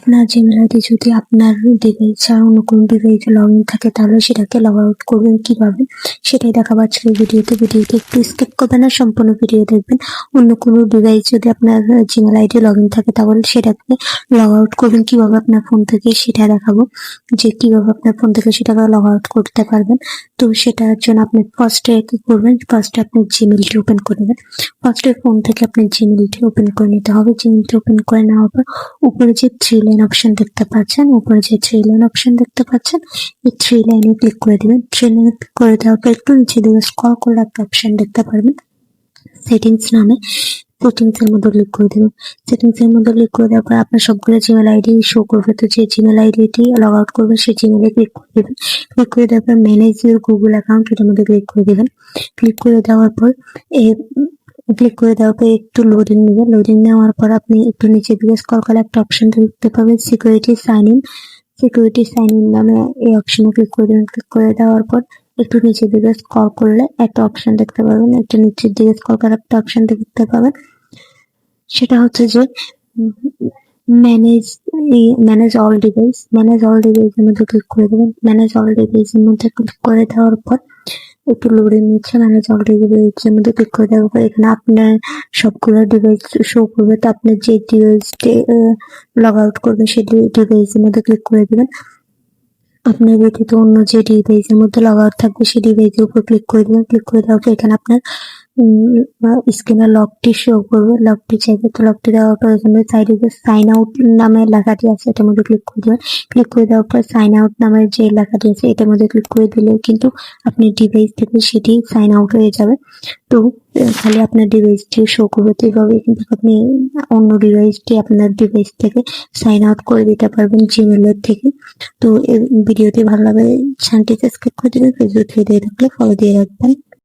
আপনার Gmail ID যদি আপনার ডিভাইস ছাড়া অন্য কোনো ডিভাইসে লগ ইন থাকে তাহলে সেটাকে লগ আউট করবেন কিভাবে সেটাই দেখাবো আজকের ভিডিওতে একটু স্কিপ করবেন না, সম্পূর্ণ ভিডিও দেখবেন। অন্য কোনো ডিভাইস যদি আপনার জিমেল আইডি লগ ইন থাকে তাহলে সেটাকে লগ আউট করবেন কিভাবে আপনার ফোন থেকে সেটা দেখাবো, যে কিভাবে আপনার ফোন থেকে সেটাকে লগ আউট করতে পারবেন। তো সেটার জন্য আপনি ফার্স্টে কি করবেন, ফার্স্টে আপনি জিমেলটি ওপেন করে নেবেন। ফার্স্টে ফোন থেকে আপনি জিমেলটি ওপেন করে নিতে হবে। জিমেলটি ওপেন করে নেওয়ার পর উপরে যে থ্রি লাইন অপশন দেখতে পাচ্ছেন, এই থ্রি লাইনে ক্লিক করে দিবেন। থ্রি লাইনে ক্লিক করে দেওয়ার পর একটু নিচে দিকে স্ক্রল করলে একটা অপশন দেখতে পারবেন সেটিংস নামে, সেটিংস এর মধ্যে ক্লিক করে দেবেন। সেটিংস এর মধ্যে ক্লিক করে দেওয়ার পর আপনার সবগুলো জিমেল আইডি শো করবে। তো যে জিমেল আইডিটি লগ আউট করবে সেই জিমেলে ক্লিক করে দেবেন। ক্লিক করে দেওয়ার পর ম্যানেজ ইউর গুগল অ্যাকাউন্ট এটার মধ্যে ক্লিক করে দেবেন। ক্লিক করে দেওয়ার পর একটু লোডিং নেবে। লোডিং নেওয়ার পর আপনি একটু নিচের দিকে স্ক্রল করে একটা অপশন দেখতে পাবেন সিকিউরিটি সাইন ইন নামে এই অপশনে ক্লিক করে দেবেন। ক্লিক করে দেওয়ার পর একটু নিচের দিকে স্ক্রল করলে একটা অপশন দেখতে পাবেন, একটু নিচের দিকে স্ক্রল করে একটা অপশন দেখতে পাবেন, সেটা হচ্ছে যে ম্যানেজ অল ডিভাইস এর মধ্যে ক্লিক করে দেবেন। ম্যানেজ অল ডিভাইস এর মধ্যে ক্লিক করে দেওয়ার পর একটু লোডিং নিচ্ছে। ম্যানেজ অল ডিভাইস এর মধ্যে ক্লিক করে দেওয়ার পর এখানে আপনার সবগুলো ডিভাইস শো করবে। তো আপনি যে ডিভাইসটি লগ আউট করবে সেই ডিভাইস এর মধ্যে ক্লিক করে দেবেন। আপনার ব্যতীত অন্য যে ডিভাইস এর মধ্যে লগ আউট থাকবে সেই ডিভাইসের উপর ক্লিক করে দেবেন। ক্লিক করে দেওয়ার পর এখানে আপনার স্ক্রিনে লকটি শো করবে। লকটি চাইবে, তো লকটি দেওয়ার পর এখানে সাইডে যে সাইন আউট নামের লেখাটি আছে এটার মধ্যে ক্লিক করে দেবেন। ক্লিক করে দেওয়ার পর সাইন আউট নামের যে লেখাটি আছে এটার মধ্যে ক্লিক করে দিলে কিন্তু আপনি ডিভাইস থেকে সেটি সাইন আউট হয়ে যাবে। তো খালি আপনার ডিভাইসটি শো করবে। তো এইভাবে কিন্তু আপনি অন্য ডিভাইসটি আপনার ডিভাইস থেকে সাইন আউট করে দিতে পারবেন জিমেলের থেকে। তো এই ভিডিওটি ভালো লাগে চ্যানেলটি সাবস্ক্রাইব করে দিবেন, ফেসবুক থেকে থাকলে ফলো দিয়ে রাখবেন।